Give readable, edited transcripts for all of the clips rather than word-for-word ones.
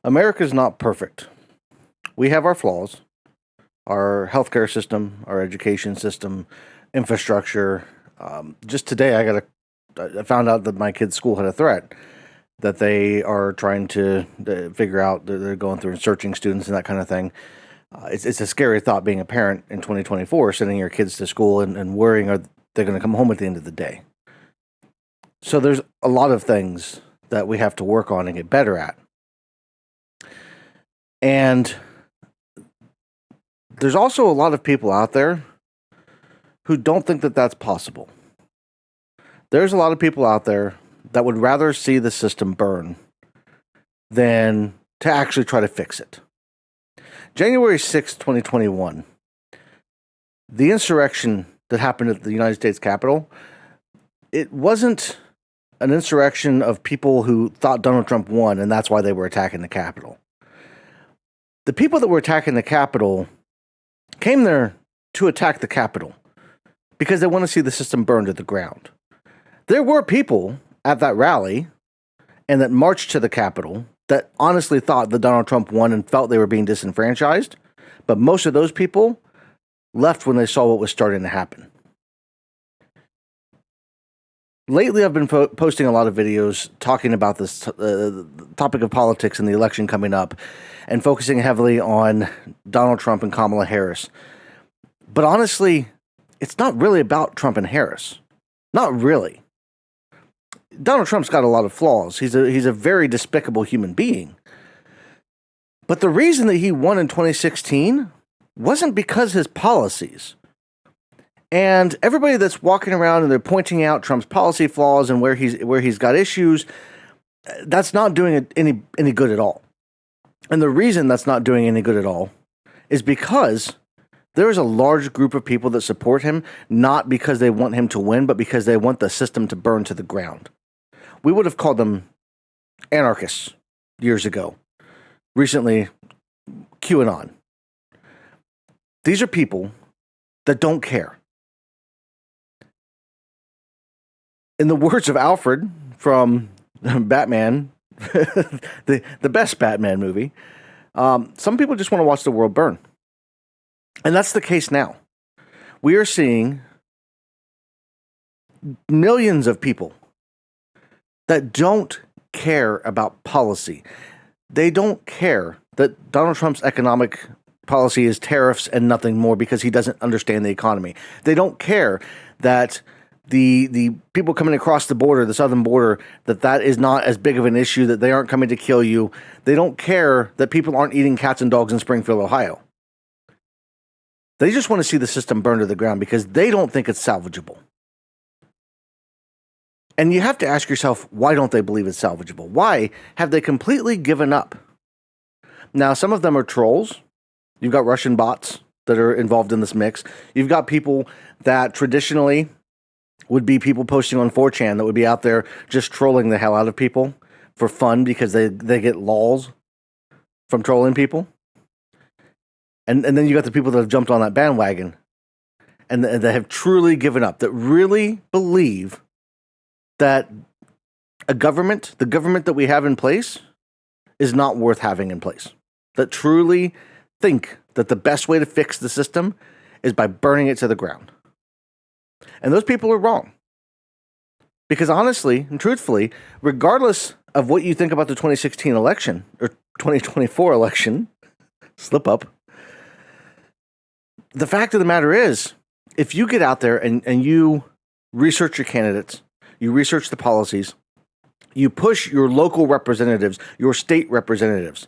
America's not perfect. We have our flaws, our healthcare system, our education system, infrastructure. Just today, I found out that my kid's school had a threat that they are trying to figure out. They're going through and searching students and that kind of thing. It's a scary thought being a parent in 2024, sending your kids to school and worrying are they going to come home at the end of the day. So there's a lot of things that we have to work on and get better at. And there's also a lot of people out there who don't think that that's possible. There's a lot of people out there that would rather see the system burn than to actually try to fix it. January 6th, 2021, the insurrection that happened at the United States Capitol, it wasn't an insurrection of people who thought Donald Trump won and that's why they were attacking the Capitol. The people that were attacking the Capitol came there to attack the Capitol because they want to see the system burned to the ground. There were people at that rally and that marched to the Capitol that honestly thought that Donald Trump won and felt they were being disenfranchised, but most of those people left when they saw what was starting to happen. Lately, I've been posting a lot of videos talking about this topic of politics and the election coming up and focusing heavily on Donald Trump and Kamala Harris. But honestly, it's not really about Trump and Harris. Not really. Donald Trump's got a lot of flaws. He's a very despicable human being. But the reason that he won in 2016 wasn't because his policies. And everybody that's walking around and they're pointing out Trump's policy flaws and where he's got issues, that's not doing it any good at all. And the reason that's not doing any good at all is because there is a large group of people that support him, not because they want him to win, but because they want the system to burn to the ground. We would have called them anarchists years ago. Recently, QAnon. These are people that don't care. In the words of Alfred from Batman, the best Batman movie, some people just want to watch the world burn. And that's the case now. We are seeing millions of people that don't care about policy. They don't care that Donald Trump's economic policy is tariffs and nothing more because he doesn't understand the economy. They don't care that the people coming across the border, the southern border, that is not as big of an issue, that they aren't coming to kill you. They don't care that people aren't eating cats and dogs in Springfield, Ohio. They just want to see the system burn to the ground because they don't think it's salvageable. And you have to ask yourself, why don't they believe it's salvageable? Why have they completely given up? Now, some of them are trolls. You've got Russian bots that are involved in this mix. You've got people that traditionally would be people posting on 4chan that would be out there just trolling the hell out of people for fun because they get lols from trolling people. And then you got the people that have jumped on that bandwagon and that have truly given up, that really believe that the government that we have in place is not worth having in place. That truly think that the best way to fix the system is by burning it to the ground. And those people are wrong. Because honestly and truthfully, regardless of what you think about the 2016 election or 2024 election, slip up, the fact of the matter is, if you get out there and you research your candidates, you research the policies, you push your local representatives, your state representatives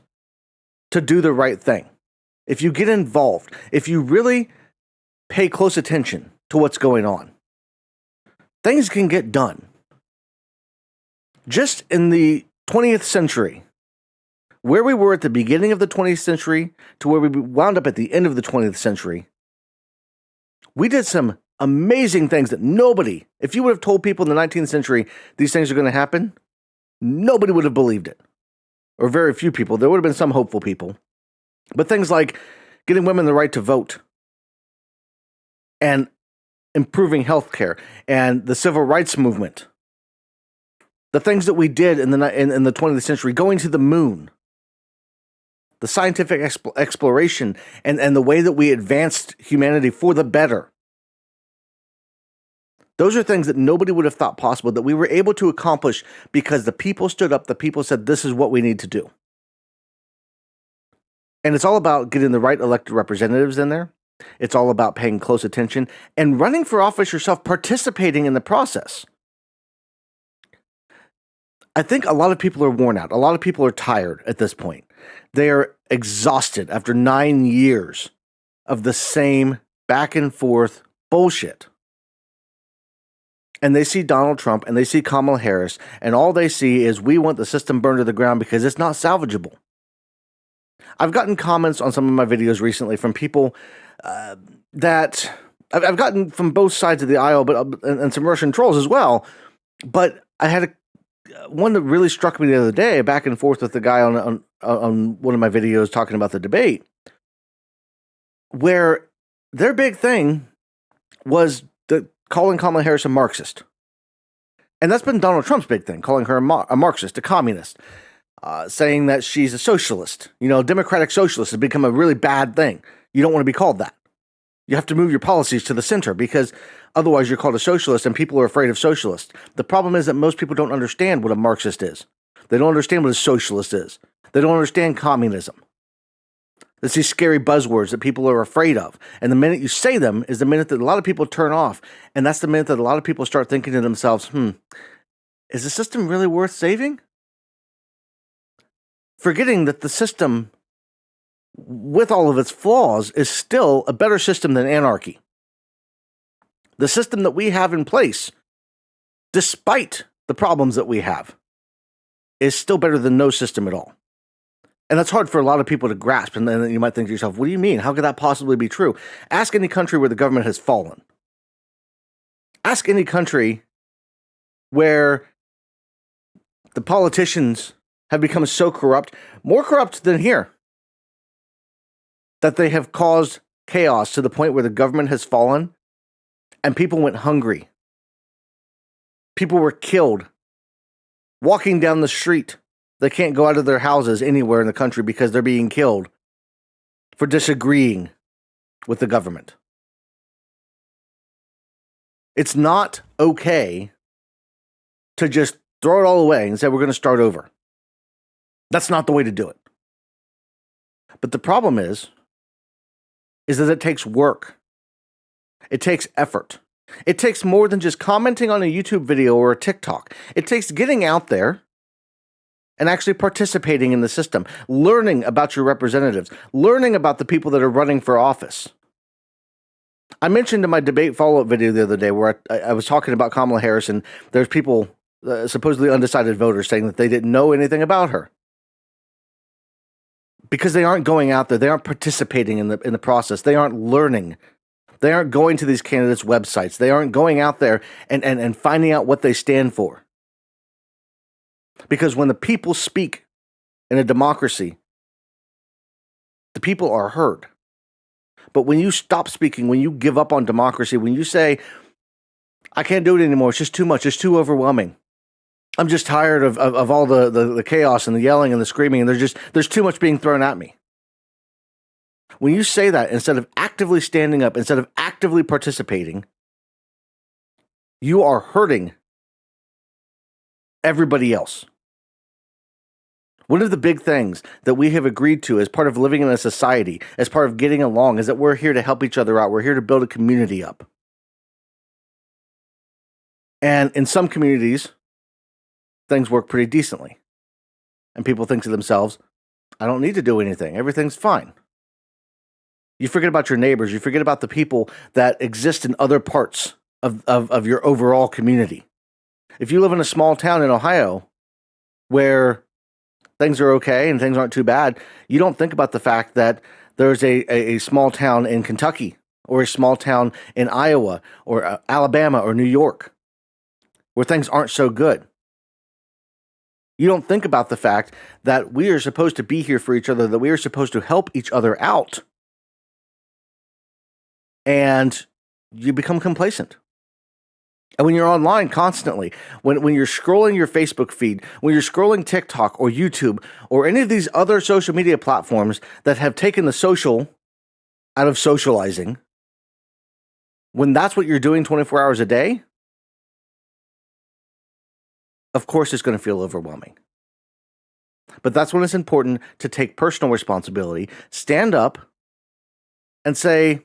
to do the right thing. If you get involved, if you really pay close attention to what's going on, things can get done. Just in the 20th century, where we were at the beginning of the 20th century to where we wound up at the end of the 20th century, we did some amazing things that nobody, if you would have told people in the 19th century these things are going to happen, nobody would have believed it. Or very few people. There would have been some hopeful people. But things like getting women the right to vote and improving healthcare and the civil rights movement, the things that we did in the 20th century, going to the moon, the scientific exploration, and the way that we advanced humanity for the better. Those are things that nobody would have thought possible, that we were able to accomplish because the people stood up, the people said, this is what we need to do. And it's all about getting the right elected representatives in there. It's all about paying close attention and running for office yourself, participating in the process. I think a lot of people are worn out. A lot of people are tired at this point. They are exhausted after 9 years of the same back and forth bullshit. And they see Donald Trump and they see Kamala Harris, and all they see is, we want the system burned to the ground because it's not salvageable. I've gotten comments on some of my videos recently from people that I've gotten from both sides of the aisle, but and some Russian trolls as well. But I had one that really struck me the other day, back and forth with the guy on one of my videos talking about the debate, where their big thing was calling Kamala Harris a Marxist. And that's been Donald Trump's big thing, calling her a Marxist, a communist, saying that she's a socialist. You know, democratic socialist has become a really bad thing. You don't want to be called that. You have to move your policies to the center, because otherwise you're called a socialist and people are afraid of socialists. The problem is that most people don't understand what a Marxist is. They don't understand what a socialist is. They don't understand communism. It's these scary buzzwords that people are afraid of. And the minute you say them is the minute that a lot of people turn off. And that's the minute that a lot of people start thinking to themselves, is the system really worth saving? Forgetting that the system, with all of its flaws, is still a better system than anarchy. The system that we have in place, despite the problems that we have, is still better than no system at all. And that's hard for a lot of people to grasp. And then you might think to yourself, what do you mean? How could that possibly be true? Ask any country where the government has fallen. Ask any country where the politicians have become so corrupt, more corrupt than here, that they have caused chaos to the point where the government has fallen and people went hungry. People were killed walking down the street. They can't go out of their houses anywhere in the country because they're being killed for disagreeing with the government. It's not okay to just throw it all away and say we're going to start over. That's not the way to do it. But the problem is that it takes work. It takes effort. It takes more than just commenting on a YouTube video or a TikTok. It takes getting out there and actually participating in the system, learning about your representatives, learning about the people that are running for office. I mentioned in my debate follow-up video the other day where I was talking about Kamala Harris, and there's people, supposedly undecided voters, saying that they didn't know anything about her because they aren't going out there, they aren't participating in the process, they aren't learning, they aren't going to these candidates' websites, they aren't going out there and finding out what they stand for. Because when the people speak in a democracy, the people are heard. But when you stop speaking, when you give up on democracy, when you say, I can't do it anymore, it's just too much, it's too overwhelming, I'm just tired of all the chaos and the yelling and the screaming, and there's too much being thrown at me. When you say that, instead of actively standing up, instead of actively participating, you are hurting everybody else. One of the big things that we have agreed to as part of living in a society, as part of getting along, is that we're here to help each other out. We're here to build a community up. And in some communities, things work pretty decently. And people think to themselves, I don't need to do anything. Everything's fine. You forget about your neighbors. You forget about the people that exist in other parts of your overall community. If you live in a small town in Ohio where things are okay and things aren't too bad, you don't think about the fact that there's a small town in Kentucky or a small town in Iowa or Alabama or New York where things aren't so good. You don't think about the fact that we are supposed to be here for each other, that we are supposed to help each other out. And you become complacent. And when you're online constantly, when you're scrolling your Facebook feed, when you're scrolling TikTok or YouTube or any of these other social media platforms that have taken the social out of socializing, when that's what you're doing 24 hours a day, of course it's going to feel overwhelming. But that's when it's important to take personal responsibility, stand up, and say,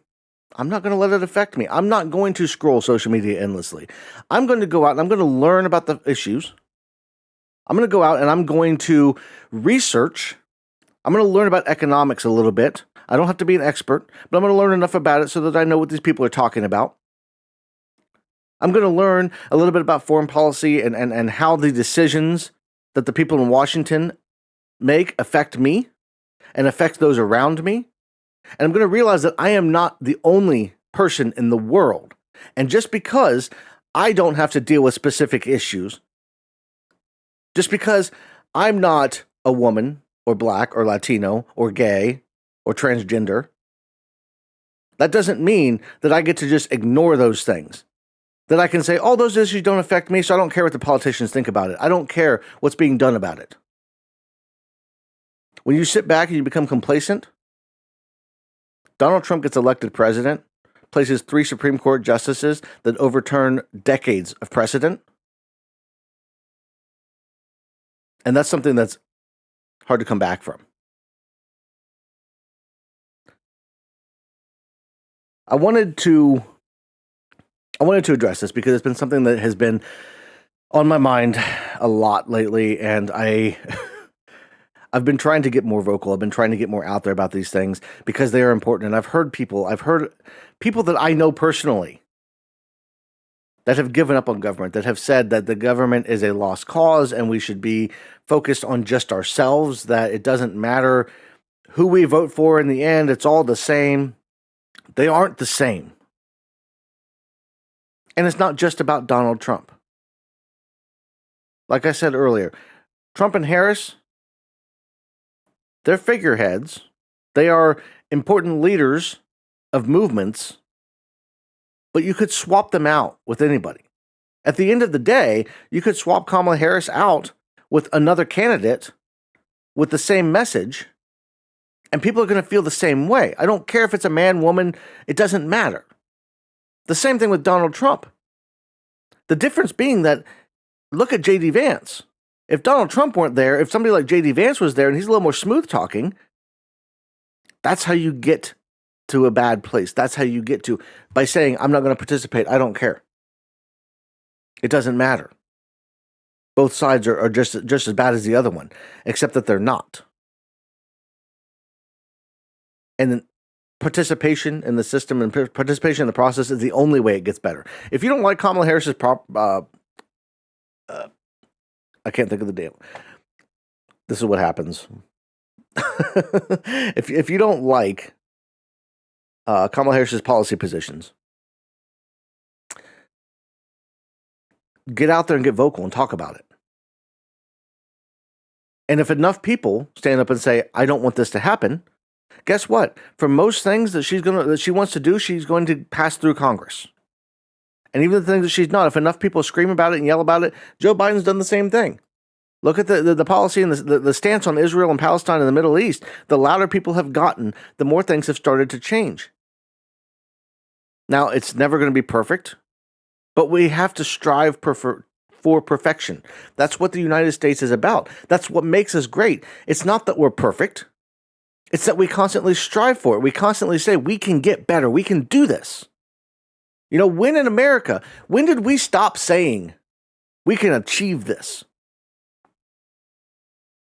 I'm not going to let it affect me. I'm not going to scroll social media endlessly. I'm going to go out and I'm going to learn about the issues. I'm going to go out and I'm going to research. I'm going to learn about economics a little bit. I don't have to be an expert, but I'm going to learn enough about it so that I know what these people are talking about. I'm going to learn a little bit about foreign policy and how the decisions that the people in Washington make affect me and affect those around me. And I'm going to realize that I am not the only person in the world. And just because I don't have to deal with specific issues, just because I'm not a woman or black or Latino or gay or transgender, that doesn't mean that I get to just ignore those things. That I can say, oh, those issues don't affect me, so I don't care what the politicians think about it. I don't care what's being done about it. When you sit back and you become complacent, Donald Trump gets elected president, places 3 Supreme Court justices that overturn decades of precedent. And that's something that's hard to come back from. I wanted to address this because it's been something that has been on my mind a lot lately, and I've been trying to get more vocal. I've been trying to get more out there about these things because they are important. And I've heard people that I know personally that have given up on government, that have said that the government is a lost cause and we should be focused on just ourselves, that it doesn't matter who we vote for in the end, it's all the same. They aren't the same. And it's not just about Donald Trump. Like I said earlier, Trump and Harris, they're figureheads. They are important leaders of movements, but you could swap them out with anybody. At the end of the day, you could swap Kamala Harris out with another candidate with the same message, and people are going to feel the same way. I don't care if it's a man, woman, it doesn't matter. The same thing with Donald Trump. The difference being that, look at J.D. Vance. If Donald Trump weren't there, if somebody like J.D. Vance was there and he's a little more smooth talking, that's how you get to a bad place. That's how you get to, by saying, I'm not going to participate. I don't care. It doesn't matter. Both sides are just as bad as the other one, except that they're not. And then participation in the system and participation in the process is the only way it gets better. If you don't like Kamala Harris's I can't think of the deal. This is what happens. If you don't like Kamala Harris's policy positions, get out there and get vocal and talk about it. And if enough people stand up and say, I don't want this to happen, guess what? For most things that she wants to do, she's going to pass through Congress. And even the things that she's not, if enough people scream about it and yell about it, Joe Biden's done the same thing. Look at the policy and the stance on Israel and Palestine and the Middle East. The louder people have gotten, the more things have started to change. Now, it's never going to be perfect, but we have to strive for perfection. That's what the United States is about. That's what makes us great. It's not that we're perfect. It's that we constantly strive for it. We constantly say, we can get better. We can do this. You know, when in America, when did we stop saying we can achieve this?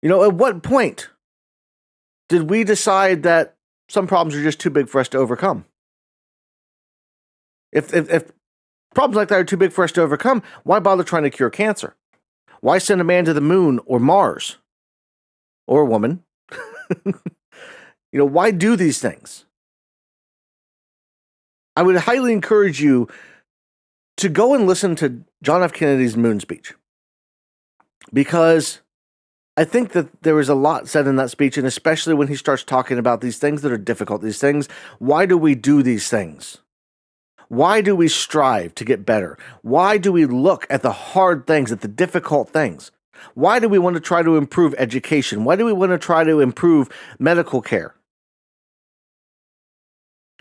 You know, at what point did we decide that some problems are just too big for us to overcome? If problems like that are too big for us to overcome, why bother trying to cure cancer? Why send a man to the moon or Mars? Or a woman? You know, why do these things? I would highly encourage you to go and listen to John F. Kennedy's moon speech, because I think that there is a lot said in that speech, and especially when he starts talking about these things that are difficult, these things, why do we do these things? Why do we strive to get better? Why do we look at the hard things, at the difficult things? Why do we want to try to improve education? Why do we want to try to improve medical care?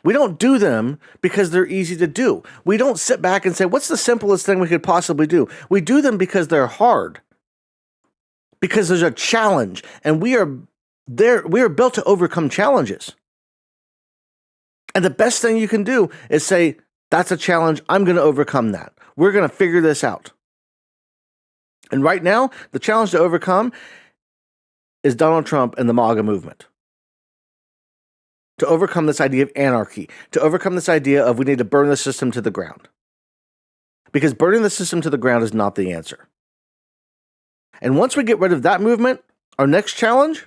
We don't do them because they're easy to do. We don't sit back and say, what's the simplest thing we could possibly do? We do them because they're hard, because there's a challenge, and we are built to overcome challenges. And the best thing you can do is say, that's a challenge. I'm going to overcome that. We're going to figure this out. And right now, the challenge to overcome is Donald Trump and the MAGA movement. To overcome this idea of anarchy, to overcome this idea of we need to burn the system to the ground. Because burning the system to the ground is not the answer. And once we get rid of that movement, our next challenge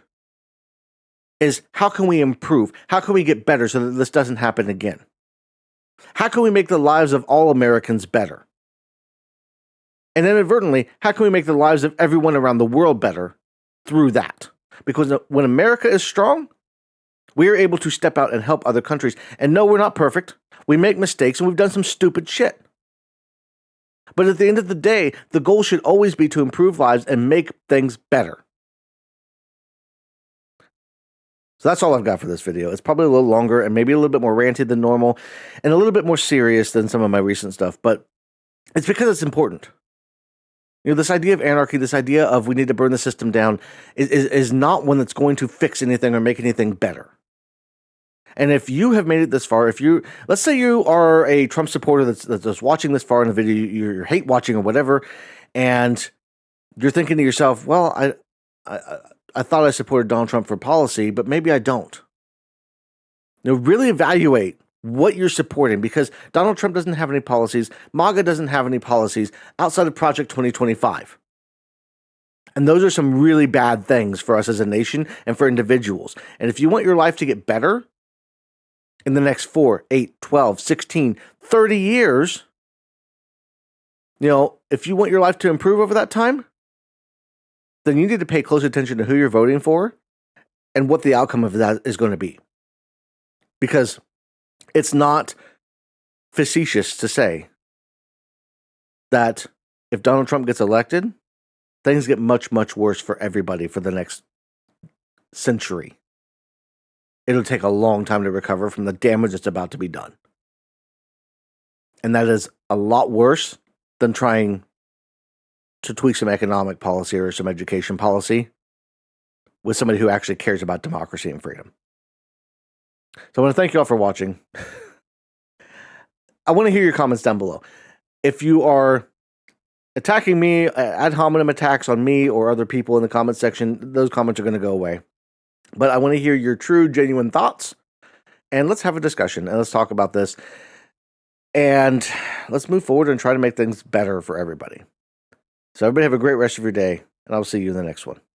is how can we improve? How can we get better so that this doesn't happen again? How can we make the lives of all Americans better? And inadvertently, how can we make the lives of everyone around the world better through that? Because when America is strong, we are able to step out and help other countries. And no, we're not perfect. We make mistakes and we've done some stupid shit. But at the end of the day, the goal should always be to improve lives and make things better. So that's all I've got for this video. It's probably a little longer and maybe a little bit more ranty than normal and a little bit more serious than some of my recent stuff, but it's because it's important. You know, this idea of anarchy, this idea of we need to burn the system down is not one that's going to fix anything or make anything better. And if you have made it this far, let's say you are a Trump supporter that's watching this far in the video, you're hate watching or whatever, and you're thinking to yourself, well, I thought I supported Donald Trump for policy, but maybe I don't. You know, really evaluate what you're supporting, because Donald Trump doesn't have any policies, MAGA doesn't have any policies outside of Project 2025. And those are some really bad things for us as a nation and for individuals. And if you want your life to get better in the next 4, 8, 12, 16, 30 years, you know, if you want your life to improve over that time, then you need to pay close attention to who you're voting for and what the outcome of that is going to be. Because it's not facetious to say that if Donald Trump gets elected, things get much, much worse for everybody for the next century. It'll take a long time to recover from the damage that's about to be done. And that is a lot worse than trying to tweak some economic policy or some education policy with somebody who actually cares about democracy and freedom. So I want to thank you all for watching. I want to hear your comments down below. If you are attacking me, ad hominem attacks on me or other people in the comment section, those comments are going to go away. But I want to hear your true, genuine thoughts. And let's have a discussion and let's talk about this. And let's move forward and try to make things better for everybody. So everybody have a great rest of your day, and I'll see you in the next one.